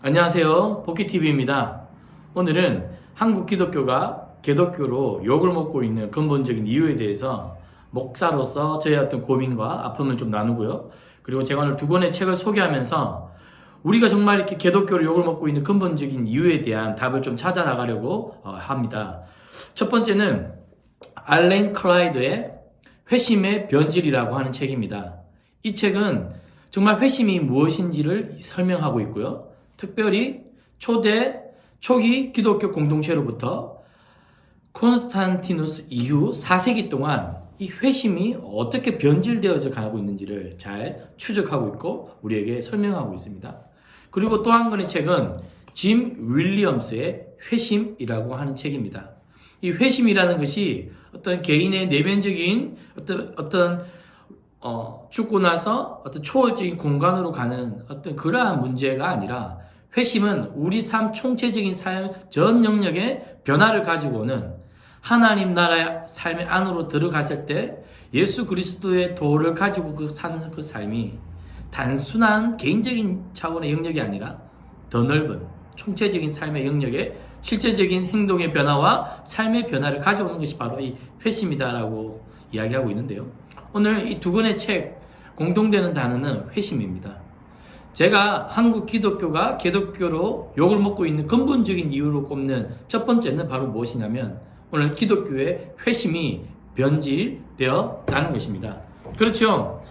안녕하세요. 복귀TV입니다. 오늘은 한국 기독교가 개독교로 욕을 먹고 있는 근본적인 이유에 대해서 목사로서 저의 어떤 고민과 아픔을 좀 나누고요. 그리고 제가 오늘 두 권의 책을 소개하면서 우리가 정말 이렇게 개독교로 욕을 먹고 있는 근본적인 이유에 대한 답을 좀 찾아 나가려고 합니다. 첫 번째는 알렌 클라이드의 회심의 변질이라고 하는 책입니다. 이 책은 정말 회심이 무엇인지를 설명하고 있고요. 특별히 초기 기독교 공동체로부터 콘스탄티누스 이후 4세기 동안 이 회심이 어떻게 변질되어져 가고 있는지를 잘 추적하고 있고 우리에게 설명하고 있습니다. 그리고 또 한 권의 책은 짐 윌리엄스의 회심이라고 하는 책입니다. 이 회심이라는 것이 어떤 개인의 내면적인 죽고 나서 어떤 초월적인 공간으로 가는 어떤 그러한 문제가 아니라 회심은 우리 삶 총체적인 삶 전 영역의 변화를 가지고 오는 하나님 나라의 삶의 안으로 들어갔을 때 예수 그리스도의 도를 가지고 사는 그 삶이 단순한 개인적인 차원의 영역이 아니라 더 넓은 총체적인 삶의 영역에 실제적인 행동의 변화와 삶의 변화를 가져오는 것이 바로 이 회심이다라고 이야기하고 있는데요. 오늘 이 두 권의 책 공통되는 단어는 회심입니다. 제가 한국 기독교가 개독교로 욕을 먹고 있는 근본적인 이유로 꼽는 첫 번째는 바로 무엇이냐면 오늘 기독교의 회심이 변질되었다는 것입니다. 그렇죠.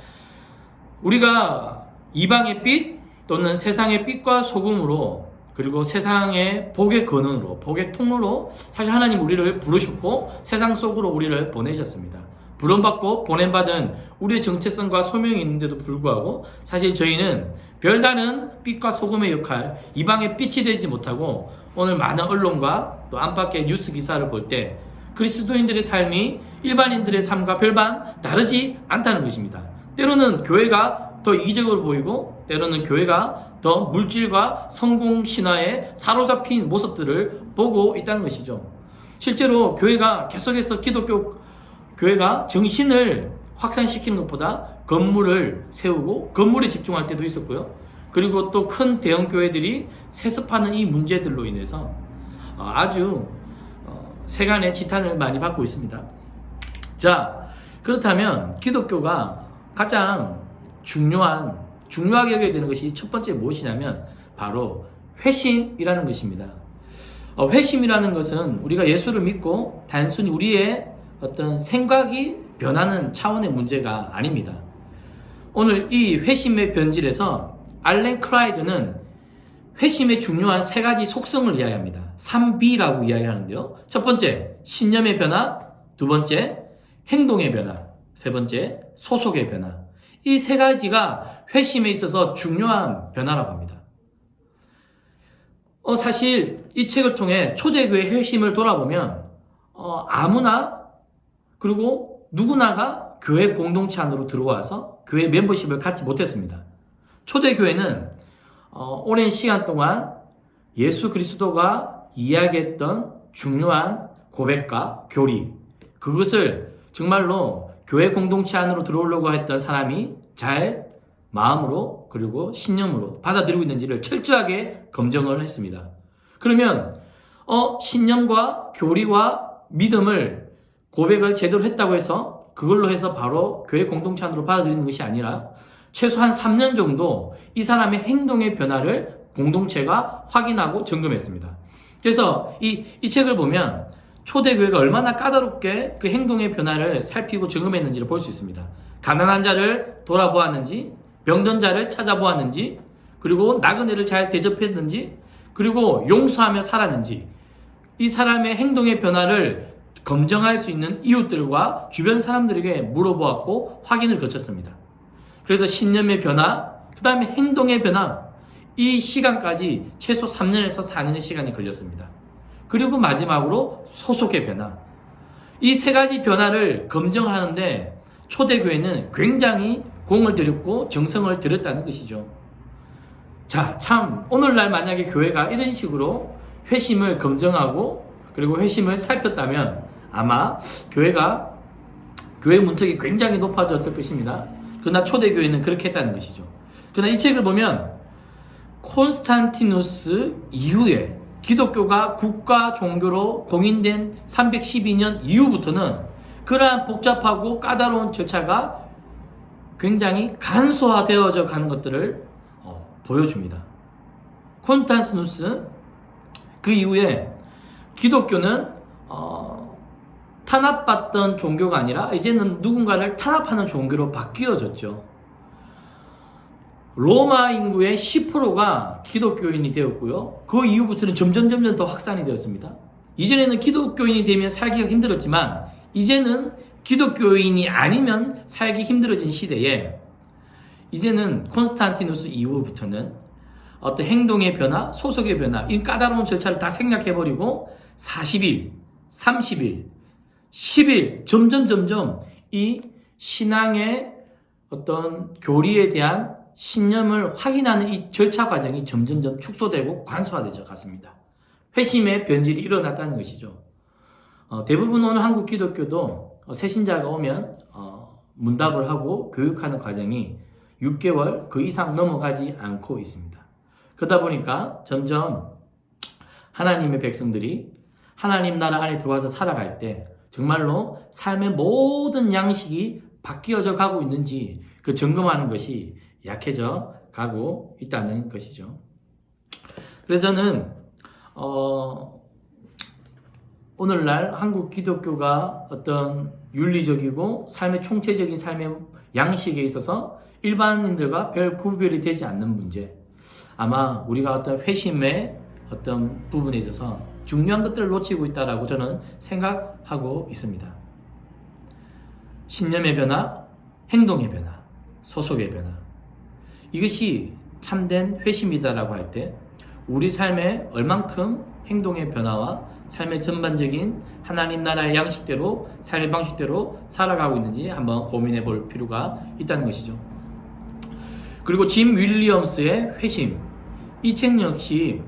우리가 이방의 빛 또는 세상의 빛과 소금으로 그리고 세상의 복의 근원으로 복의 통로로 사실 하나님 우리를 부르셨고 세상 속으로 우리를 보내셨습니다. 부름받고 보냄받은 우리의 정체성과 소명이 있는데도 불구하고 사실 저희는 별다른 빛과 소금의 역할, 이방의 빛이 되지 못하고 오늘 많은 언론과 또 안팎의 뉴스 기사를 볼 때 그리스도인들의 삶이 일반인들의 삶과 별반 다르지 않다는 것입니다. 때로는 교회가 더 이기적으로 보이고 때로는 교회가 더 물질과 성공 신화에 사로잡힌 모습들을 보고 있다는 것이죠. 실제로 교회가 계속해서 교회가 정신을 확산시키는 것보다 건물을 세우고 건물에 집중할 때도 있었고요. 그리고 또 큰 대형 교회들이 세습하는 이 문제들로 인해서 아주 세간의 지탄을 많이 받고 있습니다. 자, 그렇다면 기독교가 가장 중요하게 여겨야 되는 것이 첫 번째 무엇이냐면 바로 회심이라는 것입니다. 회심이라는 것은 우리가 예수를 믿고 단순히 우리의 어떤 생각이 변하는 차원의 문제가 아닙니다. 오늘 이 회심의 변질에서 알렌 클라이드는 회심의 중요한 세 가지 속성을 이야기합니다. 3B라고 이야기하는데요. 첫 번째, 신념의 변화. 두 번째, 행동의 변화. 세 번째, 소속의 변화. 이 세 가지가 회심에 있어서 중요한 변화라고 합니다. 사실 이 책을 통해 초대교회 회심을 돌아보면 아무나 그리고 누구나가 교회 공동체 안으로 들어와서 교회 멤버십을 갖지 못했습니다. 초대교회는 오랜 시간 동안 예수 그리스도가 이야기했던 중요한 고백과 교리, 그것을 정말로 교회 공동체 안으로 들어오려고 했던 사람이 잘 마음으로 그리고 신념으로 받아들이고 있는지를 철저하게 검증을 했습니다. 그러면 신념과 교리와 믿음을 고백을 제대로 했다고 해서 그걸로 해서 바로 교회 공동체 안으로 받아들이는 것이 아니라 최소한 3년 정도 이 사람의 행동의 변화를 공동체가 확인하고 점검했습니다. 그래서 이 책을 보면 초대교회가 얼마나 까다롭게 그 행동의 변화를 살피고 점검했는지를 볼 수 있습니다. 가난한 자를 돌아보았는지, 병든 자를 찾아보았는지, 그리고 나그네를 잘 대접했는지, 그리고 용서하며 살았는지, 이 사람의 행동의 변화를 검증할 수 있는 이웃들과 주변 사람들에게 물어보았고 확인을 거쳤습니다. 그래서 신념의 변화, 그 다음에 행동의 변화, 이 시간까지 최소 3년에서 4년의 시간이 걸렸습니다. 그리고 마지막으로 소속의 변화. 이 세 가지 변화를 검증하는데 초대교회는 굉장히 공을 들였고 정성을 들였다는 것이죠. 자, 참 오늘날 만약에 교회가 이런 식으로 회심을 검증하고 그리고 회심을 살폈다면 아마 교회 문턱이 굉장히 높아졌을 것입니다. 그러나 초대교회는 그렇게 했다는 것이죠. 그러나 이 책을 보면 콘스탄티누스 이후에 기독교가 국가 종교로 공인된 312년 이후부터는 그러한 복잡하고 까다로운 절차가 굉장히 간소화되어져 가는 것들을 보여줍니다. 콘스탄티누스 그 이후에 기독교는 탄압받던 종교가 아니라 이제는 누군가를 탄압하는 종교로 바뀌어졌죠. 로마 인구의 10%가 기독교인이 되었고요. 그 이후부터는 점점 더 확산이 되었습니다. 이전에는 기독교인이 되면 살기가 힘들었지만 이제는 기독교인이 아니면 살기 힘들어진 시대에 이제는 콘스탄티누스 이후부터는 어떤 행동의 변화, 소속의 변화, 이 까다로운 절차를 다 생략해버리고 40일, 30일, 10일 점점 이 신앙의 어떤 교리에 대한 신념을 확인하는 이 절차 과정이 점점 축소되고 간소화되어 갔습니다. 회심의 변질이 일어났다는 것이죠. 대부분 오늘 한국 기독교도 새신자가 오면 문답을 하고 교육하는 과정이 6개월 그 이상 넘어가지 않고 있습니다. 그러다 보니까 점점 하나님의 백성들이 하나님 나라 안에 들어와서 살아갈 때 정말로 삶의 모든 양식이 바뀌어져 가고 있는지 그 점검하는 것이 약해져 가고 있다는 것이죠. 그래서 저는 오늘날 한국 기독교가 어떤 윤리적이고 삶의 총체적인 삶의 양식에 있어서 일반인들과 별 구별이 되지 않는 문제, 아마 우리가 어떤 회심의 어떤 부분에 있어서 중요한 것들을 놓치고 있다라고 저는 생각하고 있습니다. 신념의 변화, 행동의 변화, 소속의 변화, 이것이 참된 회심이다라고 할 때 우리 삶에 얼만큼 행동의 변화와 삶의 전반적인 하나님 나라의 양식대로 삶의 방식대로 살아가고 있는지 한번 고민해 볼 필요가 있다는 것이죠. 그리고 짐 윌리엄스의 회심, 이 책 역시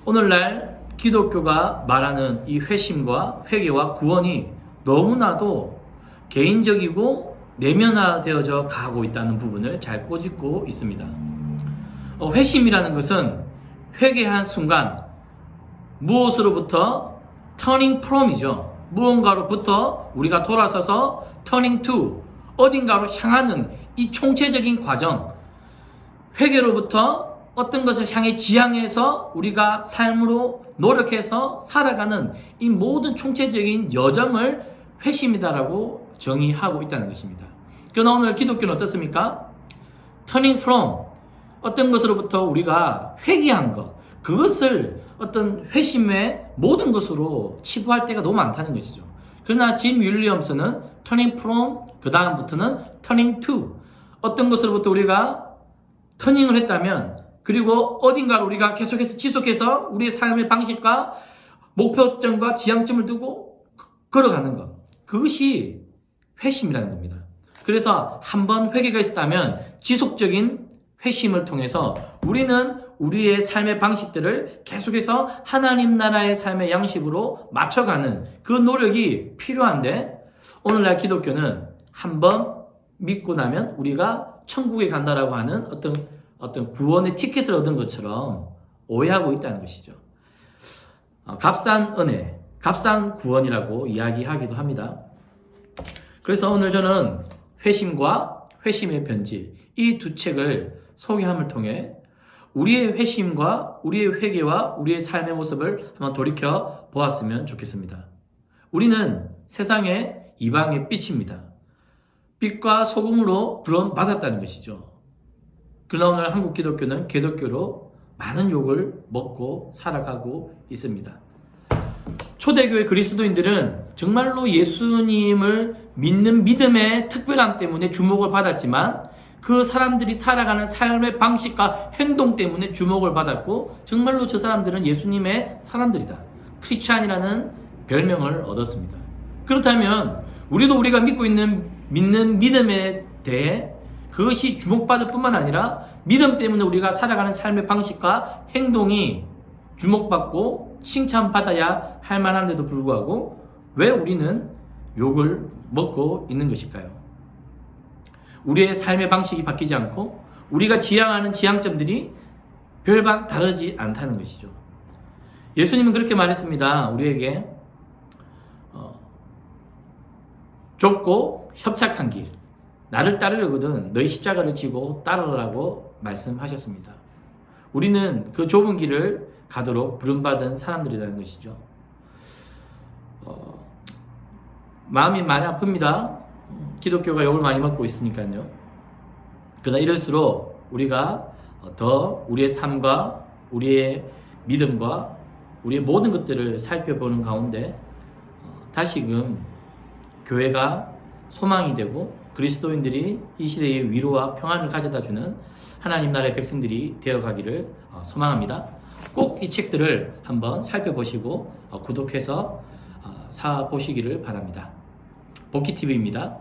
오늘날 기독교가 말하는 이 회심과 회개와 구원이 너무나도 개인적이고 내면화되어져 가고 있다는 부분을 잘 꼬집고 있습니다. 회심이라는 것은 회개한 순간 무엇으로부터 turning from이죠. 무언가로부터 우리가 돌아서서 turning to, 어딘가로 향하는 이 총체적인 과정, 회개로부터 어떤 것을 향해 지향해서 우리가 삶으로 노력해서 살아가는 이 모든 총체적인 여정을 회심이다라고 정의하고 있다는 것입니다. 그러나 오늘 기독교는 어떻습니까? turning from, 어떤 것으로부터 우리가 회개한 것, 그것을 어떤 회심의 모든 것으로 치부할 때가 너무 많다는 것이죠. 그러나 짐 윌리엄스는 turning from, 그 다음부터는 turning to, 어떤 것으로부터 우리가 터닝을 했다면, 그리고 어딘가를 우리가 계속해서 지속해서 우리의 삶의 방식과 목표점과 지향점을 두고 걸어가는 것, 그것이 회심이라는 겁니다. 그래서 한번 회개가 있었다면 지속적인 회심을 통해서 우리는 우리의 삶의 방식들을 계속해서 하나님 나라의 삶의 양식으로 맞춰가는 그 노력이 필요한데, 오늘날 기독교는 한번 믿고 나면 우리가 천국에 간다라고 하는 어떤 구원의 티켓을 얻은 것처럼 오해하고 있다는 것이죠. 값싼 은혜, 값싼 구원이라고 이야기하기도 합니다. 그래서 오늘 저는 회심과 회심의 변질, 이 두 책을 소개함을 통해 우리의 회심과 우리의 회개와 우리의 삶의 모습을 한번 돌이켜 보았으면 좋겠습니다. 우리는 세상의 이방의 빛입니다. 빛과 소금으로 부름받았다는 것이죠. 그러나 오늘 한국 기독교는 개독교로 많은 욕을 먹고 살아가고 있습니다. 초대교회 그리스도인들은 정말로 예수님을 믿는 믿음의 특별함 때문에 주목을 받았지만 그 사람들이 살아가는 삶의 방식과 행동 때문에 주목을 받았고, 정말로 저 사람들은 예수님의 사람들이다, 크리스찬이라는 별명을 얻었습니다. 그렇다면 우리도 우리가 믿는 믿음에 대해 그것이 주목받을 뿐만 아니라 믿음 때문에 우리가 살아가는 삶의 방식과 행동이 주목받고 칭찬받아야 할 만한데도 불구하고 왜 우리는 욕을 먹고 있는 것일까요? 우리의 삶의 방식이 바뀌지 않고 우리가 지향하는 지향점들이 별반 다르지 않다는 것이죠. 예수님은 그렇게 말했습니다. 우리에게 좁고 협착한 길, 나를 따르려거든 너희 십자가를 지고 따르라고 말씀하셨습니다. 우리는 그 좁은 길을 가도록 부름받은 사람들이라는 것이죠. 마음이 많이 아픕니다. 기독교가 욕을 많이 먹고 있으니까요. 그러나 이럴수록 우리가 더 우리의 삶과 우리의 믿음과 우리의 모든 것들을 살펴보는 가운데 다시금 교회가 소망이 되고 그리스도인들이 이 시대의 위로와 평안을 가져다주는 하나님 나라의 백성들이 되어가기를 소망합니다. 꼭 이 책들을 한번 살펴보시고 구독해서 사보시기를 바랍니다. 복희TV입니다.